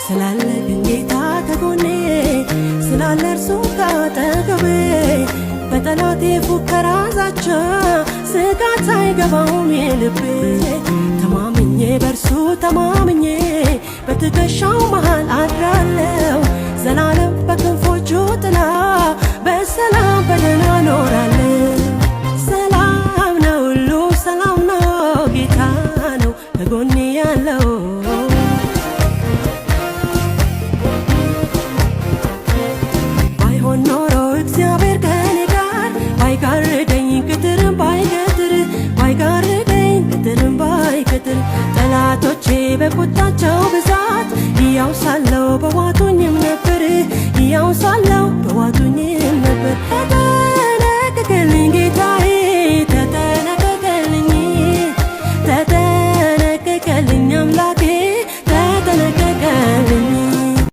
ስላለ ግን ጌታ ከጎኔ ስላለ እርሱ ካጠገቤ በጠላቴ ፉከራ ዛቻ ስጋት አይገባውም የልቤ ተማምኜ በርሱ ተማምኜ በትከሻው መሃል አድራለሁ ዘላለም በክንፎቹ ጥላ በሰላም በደህና እኖራለሁ። ሰላም ነው ሁሉ ሰላም ነው ጌታ ነው ከጎኔ ያለው ባይሆን ኖሮ እግዚአብሔር ከኔ ጋር ባይጋርደኝ ቅጥርም ባይገትር ባይጋርደኝ ቅጥርም ባይገትር ጠላቶቼ በቁጣቸው ብዛት ሕያው ሳለሁ በዋጡኝም ነበር ሕያው ሳለሁ በዋጡኝም ነበር